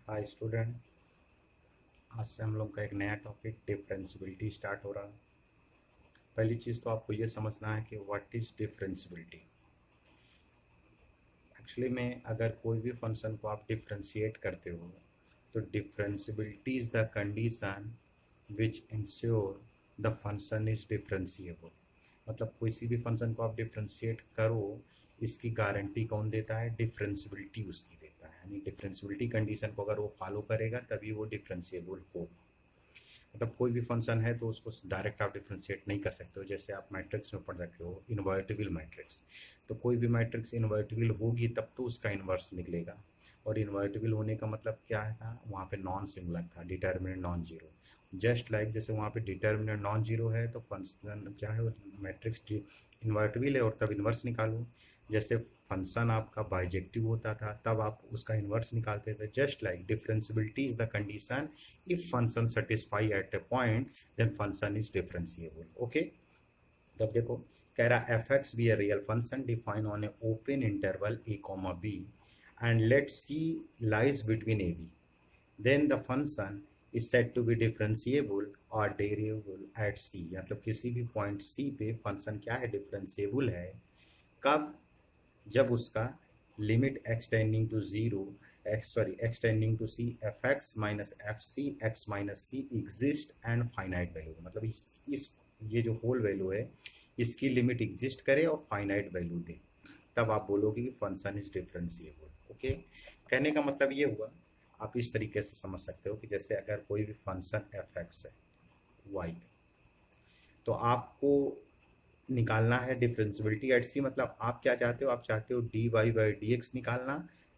Hi student. आज से हम लोग का एक नया टॉपिक डिफरेंशियबिलिटी स्टार्ट हो रहा है। पहली चीज़ तो आपको ये समझना है कि व्हाट इज़ डिफरेंशियबिलिटी। एक्चुअली में अगर कोई भी फंक्शन को आप डिफरेंशिएट करते हो तो differentiability is the condition which ensure the function is differentiable. मतलब किसी भी फंक्शन को आप डिफरेंशिएट करो, इसकी गारंटी कौन देता है? डिफरेंशियबिलिटी उसकी देता है। यानी डिफरेंशियबिलिटी कंडीशन को अगर वो फॉलो करेगा तभी वो डिफरेंशिएबल हो। मतलब कोई भी फंक्शन है तो उसको डायरेक्ट आप डिफ्रेंशिएट नहीं कर सकते हो। जैसे आप मैट्रिक्स में पढ़ रखे हो इन्वर्टिबल मैट्रिक्स, तो कोई भी मैट्रिक्स इन्वर्टिबल होगी तब तो उसका इन्वर्स निकलेगा। और इन्वर्टिबल होने का मतलब क्या है था? वहाँ पे नॉन सिंगुलर था, determinant non zero. Just like जैसे वहाँ पे डिटर्मिनेंट नॉन जीरो है तो फंक्शन क्या है? मैट्रिक्स इन्वर्टिबल है और तब इन्वर्स निकालो। जैसे फंक्शन आपका बाइजेक्टिव होता था तब आप उसका इन्वर्स निकालते थे। Just like differentiability is the condition if function satisfy at a point then function is differentiable. Okay, तब देखो कह रहा f x be a real function define on a open interval a comma b and let c lies between a b, then the function is said to be differentiable or derivable at c। मतलब किसी भी point c पे function क्या है? Differentiable है। कब? जब उसका limit x tending to zero x tending to c f x minus F c x minus c exist and finite value. मतलब इस ये जो होल वैल्यू है इसकी लिमिट एग्जिस्ट करे और फाइनाइट वैल्यू दे, तब आप बोलोगे कि फंक्शन इज डिफरेंशिएबल। ओके, कहने का मतलब ये हुआ। आप इस तरीके से समझ सकते हो कि जैसे अगर कोई भी फंक्शन एफ एक्स है वाई, तो आपको निकालना है डिफरेंशियबिलिटी एट सी। मतलब आप क्या चाहते हो? आप चाहते हो d y by d x निकालना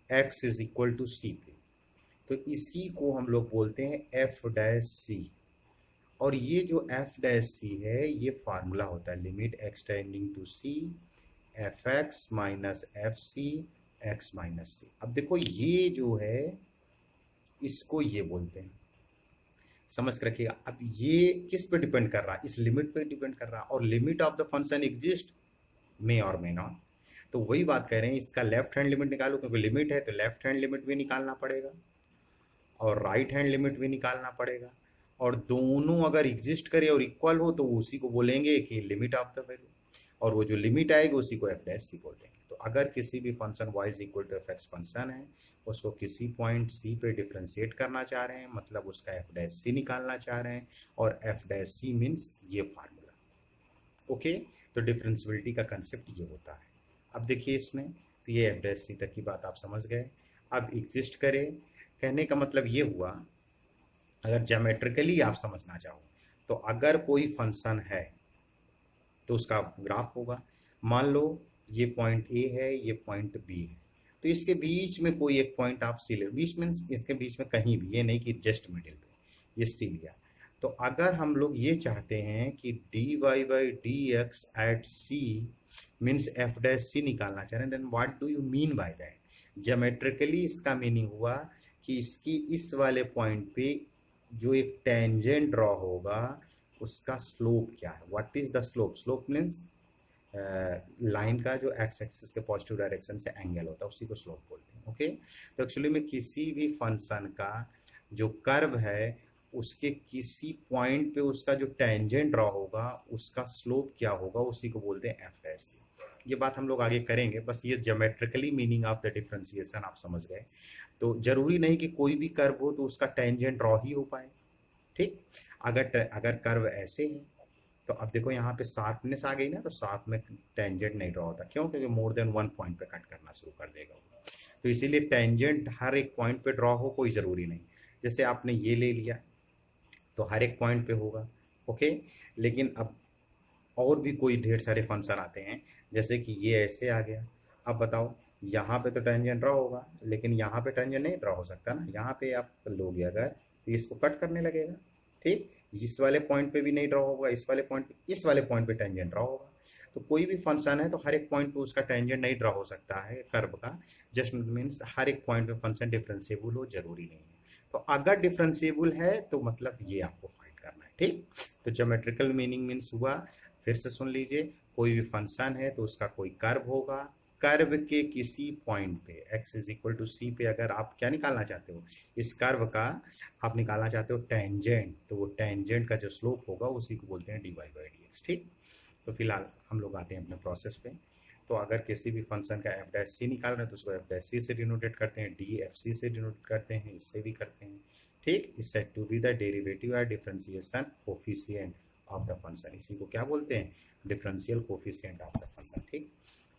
x is equal to c पे। तो इसी को हम लोग बोलते हैं एफ डैश सी। और ये जो एफ डैश सी है ये फार्मूला होता है limit x tending to c f x minus F c x minus c. अब देखो ये जो है इसको ये बोलते हैं, समझ के रखिएगा। अब ये किस पे डिपेंड कर रहा है? इस लिमिट पे डिपेंड कर रहा है। और limit of the function exist may और मे नॉट। तो वही बात कह रहे हैं, इसका लेफ्ट हैंड लिमिट निकालो क्योंकि लिमिट है तो लेफ्ट हैंड लिमिट भी निकालना पड़ेगा और राइट हैंड लिमिट भी निकालना पड़ेगा। और दोनों अगर एग्जिस्ट करे और इक्वल हो तो उसी को बोलेंगे कि लिमिट ऑफ द वैल्यू। और वो जो लिमिट आएगी उसी को एफ डैश सी बोल देंगे। तो अगर किसी भी function y is equal to f x function है, उसको किसी पॉइंट सी पे डिफ्रेंशिएट करना चाह रहे हैं, मतलब उसका एफ डैश सी निकालना चाह रहे हैं। और एफ डैश सी मीन्स ये फार्मूला। ओके, तो डिफरेंशियबिलिटी का कंसेप्ट ये होता है। अब देखिए इसमें तो ये एफ डैश सी तक की बात आप समझ गए। अब एग्जिस्ट करे कहने का मतलब ये हुआ, अगर ज्योमेट्रिकली आप समझना चाहो तो अगर कोई फंक्शन है तो उसका ग्राफ होगा। मान लो ये पॉइंट ए है, ये पॉइंट बी है, तो इसके बीच में कोई एक पॉइंट आप सी ले। बीच मीन्स इसके बीच में कहीं भी, ये नहीं कि जस्ट मिडिल पे ये सी लिया। तो अगर हम लोग ये चाहते हैं कि d y by d x at c means f dash c निकालना चाह रहे हैं, then what do you mean by that? Geometrically इसका मीनिंग हुआ कि इसकी इस वाले पॉइंट पे जो एक टेंजेंट ड्रॉ होगा उसका स्लोप क्या है? What is the slope? Slope means line का जो एक्स एक्सिस के पॉजिटिव डायरेक्शन से एंगल होता है उसी को स्लोप बोलते हैं। ओके, तो एक्चुअली में किसी भी फंक्शन का जो कर्व है उसके किसी पॉइंट पे उसका जो टेंजेंट ड्रॉ होगा उसका स्लोप क्या होगा, उसी को बोलते हैं एफ डैश सी। ये बात हम लोग आगे करेंगे, बस ये geometrically meaning of the differentiation आप समझ गए। तो जरूरी नहीं कि कोई भी कर्व हो तो उसका टेंजेंट ड्रॉ ही हो पाए। ठीक, अगर अगर कर्व ऐसे है तो अब देखो यहाँ पे शार्पनेस आ गई ना, तो साथ में टेंजेंट नहीं ड्रॉ होता। क्यों? क्योंकि मोर देन वन पॉइंट पे कट करना शुरू कर देगा वो। तो इसीलिए टेंजेंट हर एक पॉइंट पे ड्रॉ हो कोई ज़रूरी नहीं। जैसे आपने ये ले लिया तो हर एक पॉइंट पे होगा। ओके, लेकिन अब और भी कोई ढेर सारे फंक्शन आते हैं, जैसे कि ये ऐसे आ गया। अब बताओ यहाँ पे तो टेंजेंट ड्रॉ होगा लेकिन यहाँ पे टेंजेंट नहीं ड्रॉ हो सकता ना। यहाँ पे आप लोगे अगर तो इसको कट करने लगेगा। ठीक, इस वाले पॉइंट पे भी नहीं ड्रॉ होगा, इस वाले पॉइंट पे, इस वाले पॉइंट पे टेंजेंट ड्रॉ होगा। तो कोई भी फंक्शन है तो हर एक पॉइंट पे उसका टेंजेंट नहीं ड्रॉ हो सकता है कर्व का। जस्ट मीन्स हर एक पॉइंट पे फंक्शन डिफरेंशिएबल हो जरूरी नहीं है। तो अगर डिफरेंशिएबल है तो मतलब ये आपको फाइंड करना है। ठीक, तो ज्योमेट्रिकल मीनिंग मीन्स हुआ, फिर से सुन लीजिए, कोई भी फंक्शन है तो उसका कोई कर्व होगा। कर्व के किसी पॉइंट पे x is equal to c पे अगर आप क्या निकालना चाहते हो, इस कर्व का आप निकालना चाहते हो टेंजेंट, तो वो टेंजेंट का जो स्लोप होगा उसी को बोलते हैं dy बाई डी एक्स। ठीक, तो फिलहाल हम लोग आते हैं अपने प्रोसेस पे। तो अगर किसी भी फंक्शन का एफ डैश सी निकाल रहे हैं तो उसको एफ डैश सी से डिनोटेट करते हैं, डी एफ सी से डिनोटेट करते हैं, इससे भी करते हैं। ठीक, is said to be the derivative और differentiation coefficient of the function, इसी को क्या बोलते हैं, differential coefficient of the function. ठीक,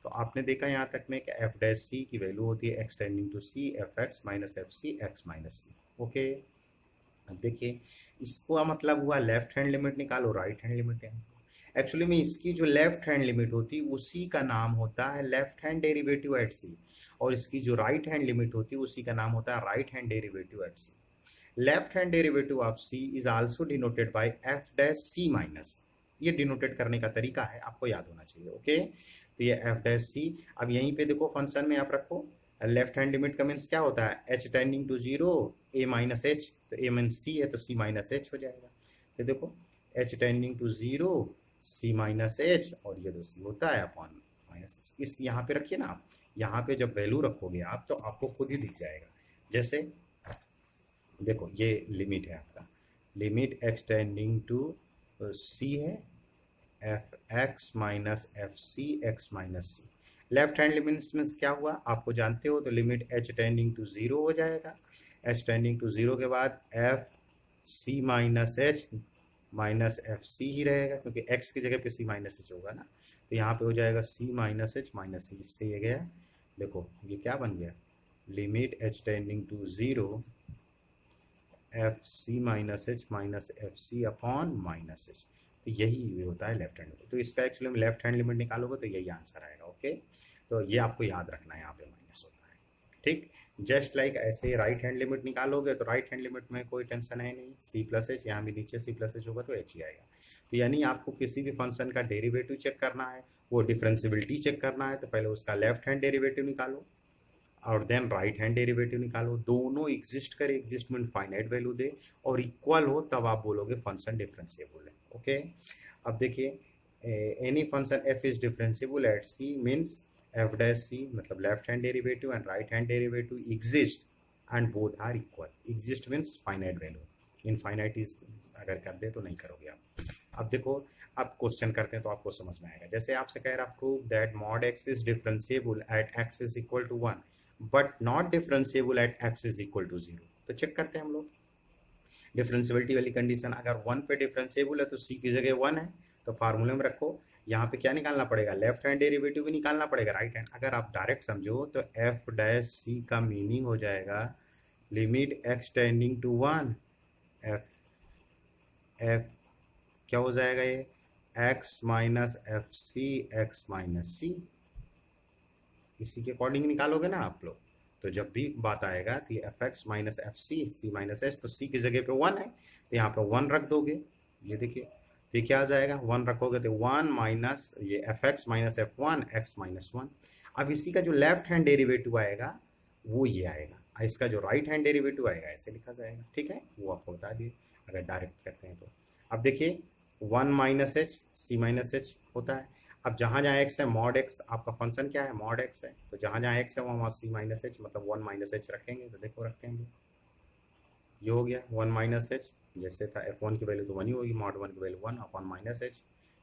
तो आपने देखा यहाँ तक में कि एफ डैश सी की वैल्यू होती है x tending to c f x minus F c x minus c. Okay, अब देखिए इसको मतलब हुआ लेफ्ट हैंड लिमिट निकालो, राइट हैंड लिमिट है। एक्चुअली में इसकी जो लेफ्ट हैंड लिमिट होती है उसी का नाम होता है लेफ्ट हैंड डेरिवेटिव एट सी, और इसकी जो राइट हैंड लिमिट होती है उसी का नाम होता है right hand derivative at c. Left hand derivative of c is also denoted by f dash c minus, ये डिनोटेट करने का तरीका है, आपको याद होना चाहिए। ओके, तो ये एफ डैश सी। अब यहीं पे देखो फंक्शन में आप रखो लेफ्ट हैंड लिमिट का मीन्स क्या होता है, h tending to zero a minus H, तो ए मीन सी है तो सी माइनस एच हो जाएगा। तो देखो h tending to zero c minus h, और ये तो सी होता है अपॉन माइनस एच। इस यहाँ पे रखिए ना आप, यहाँ पे जब वैल्यू रखोगे आप तो आपको खुद ही दिख जाएगा। जैसे देखो ये लिमिट है आपका, limit x tending to c है f x minus F c x minus c. Left hand limit means क्या हुआ आपको जानते हो, तो limit h tending to zero हो जाएगा, एच टेंडिंग टू जीरो के बाद f c minus h minus F c ही रहेगा, क्योंकि एक्स की जगह पे सी माइनस एच होगा ना, तो यहाँ पे हो जाएगा c minus h minus c, इससे ये गया। देखो ये क्या बन गया, limit h tending to zero f c minus h minus F c upon minus H, तो यही होता है लेफ्ट हैंड लिमिट। तो इसका एक्चुअली में लेफ्ट हैंड लिमिट निकालोगे तो यही आंसर आएगा। ओके, तो ये आपको याद रखना है, यहाँ पे माइनस होता है। ठीक, जस्ट लाइक ऐसे राइट हैंड लिमिट निकालोगे तो राइट हैंड लिमिट में कोई टेंशन है नहीं, सी प्लस एच, यहाँ भी नीचे सी प्लस एच होगा तो एच ही आएगा। तो यानी आपको किसी भी फंक्शन का डेरिवेटिव चेक करना है, वो डिफरेंशिबिलिटी चेक करना है, तो पहले उसका लेफ्ट हैंड डेरिवेटिव निकालो और देन राइट हैंड डेरिवेटिव निकालो, दोनों एग्जिस्ट करे, एग्जिस्ट मीन फाइनाइट वैल्यू दे और इक्वल हो, तब आप बोलोगे फंक्शन डिफरेंशिएबल है। ओके, अब देखिए any function f is differentiable at c means f dash c मतलब left hand derivative and right hand derivative exist and both are equal. Exist means finite value, infinite is अगर कर दे तो नहीं करोगे आप। अब देखो आप क्वेश्चन करते हैं तो आपको समझ में आएगा। जैसे आपसे कह रहा है prove that mod x is differentiable at x is equal to 1 but not differentiable at x is equal to 0, तो चेक करते हैं हम लोग डिफरेंशिएबिलिटी वाली कंडीशन। अगर 1 पे डिफरेंशिएबल है तो सी की जगह 1 है, तो फार्मूले में रखो, यहाँ पे क्या निकालना पड़ेगा, लेफ्ट हैंड डेरिवेटिव भी निकालना पड़ेगा राइट हैंड। अगर आप डायरेक्ट समझो तो एफ डैश सी का मीनिंग हो जाएगा limit x tending to 1 f f क्या हो जाएगा ये x minus F c x minus c, इसी के अकॉर्डिंग निकालोगे ना आप लोग। तो जब भी बात आएगा तो ये F x minus F C C minus H, तो सी की जगह पे 1 है तो यहाँ पे 1 रख दोगे, ये देखिए तो ये क्या आ जाएगा 1 रखोगे तो 1 माइनस ये F x minus F 1 x minus 1। अब इसी का जो लेफ्ट हैंड डेरिवेटिव आएगा वो ये आएगा, इसका जो राइट हैंड डेरिवेटिव आएगा ऐसे लिखा जाएगा। ठीक है, वो आपको बता दिए अगर डायरेक्ट करते हैं तो। अब देखिए 1 minus h c minus h होता है। अब जहाँ जहाँ एक्स है मॉड एक्स, आपका फंक्शन क्या है मॉड एक्स है, तो जहाँ जहाँ एक्स है वहाँ सी माइनस एच मतलब 1 माइनस एच रखेंगे, तो देखो रखेंगे ये हो गया 1 माइनस एच, जैसे था f1 की वैल्यू तो 1 ही होगी, मॉड 1 की वैल्यू 1 अपॉन माइनस एच,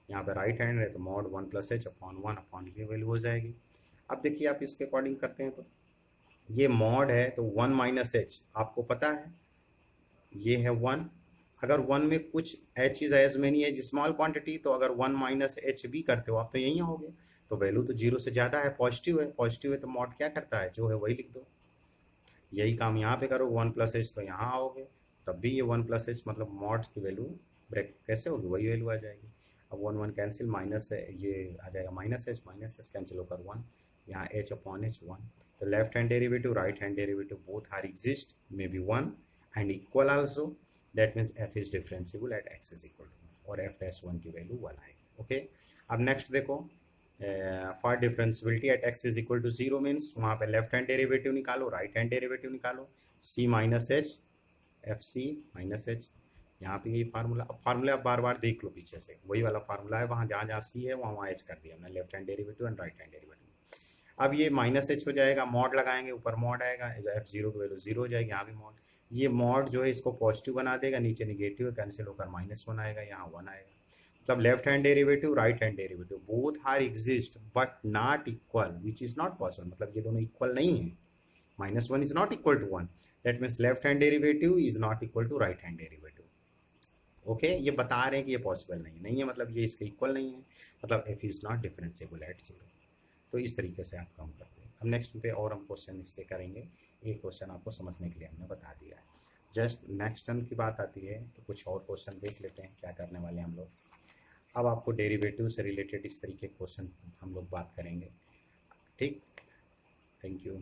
यहाँ पे राइट हैंड है तो mod 1 plus H upon 1 upon ये वैल्यू हो जाएगी। अब देखिए आप इसके अकॉर्डिंग करते हैं तो ये मॉड है तो 1 माइनस एच आपको पता है ये है 1, अगर 1 में कुछ h is as many as small quantity, तो अगर 1 माइनस एच भी करते हो आप तो यही होगे, तो वैल्यू तो 0 से ज़्यादा है, पॉजिटिव है, पॉजिटिव है तो मॉड क्या करता है जो है वही लिख दो। यही काम यहाँ पे करो 1 प्लस एच तो यहाँ आओगे, तब भी ये 1 प्लस एच मतलब मॉड की वैल्यू ब्रेक कैसे होगी वही वैल्यू आ जाएगी। अब 1 1 कैंसिल, माइनस ये आ जाएगा माइनस एच कैंसिल होकर 1, यहाँ एच अपॉन एच 1, तो left hand derivative right hand derivative both are exist may be 1 and equal also, that means f is differentiable at x is equal to 1 और f dash 1 की value 1 आएगी। Okay, अब next देखो for differentiability at x is equal to 0 means वहाँ पे left hand derivative निकालो right hand derivative निकालो, c minus h f c minus h, यहाँ पे ये फार्मूला। अब फार्मूला आप बार बार देख लो पीछे से, वही वाला फार्मूला है, वहाँ जहाँ जहाँ c है वहाँ वहाँ h कर दिया हमने, left hand derivative and right hand derivative. अब ये माइनस एच हो जाएगा, मॉड लगाएंगे, ऊपर मॉड आएगा, एफ जीरो की वैल्यू जीरो हो जाएगी, यहाँ भी मॉड, ये मॉड जो है इसको पॉजिटिव बना देगा, नीचे निगेटिव कैंसिल होकर -1 आएगा, यहाँ 1 आएगा। मतलब left hand derivative, right hand derivative both are exist but not equal, which is not possible, मतलब ये दोनों इक्वल नहीं है। -1 is not equal to 1, that means left hand derivative is not equal to right hand derivative. Okay, ये बता रहे हैं कि ये पॉसिबल नहीं है, मतलब ये इसके इक्वल नहीं है, मतलब F is not differentiable eight zero. तो इस तरीके से आप काम करते हैं। अब नेक्स्ट पे और हम क्वेश्चन इससे करेंगे, एक क्वेश्चन आपको समझने के लिए हमने बता दिया है। जस्ट नेक्स्ट टर्म की बात आती है तो कुछ और क्वेश्चन देख लेते हैं क्या करने वाले हैं हम लोग। अब आपको डेरिवेटिव से रिलेटेड इस तरीके के क्वेश्चन हम लोग बात करेंगे। ठीक, थैंक यू।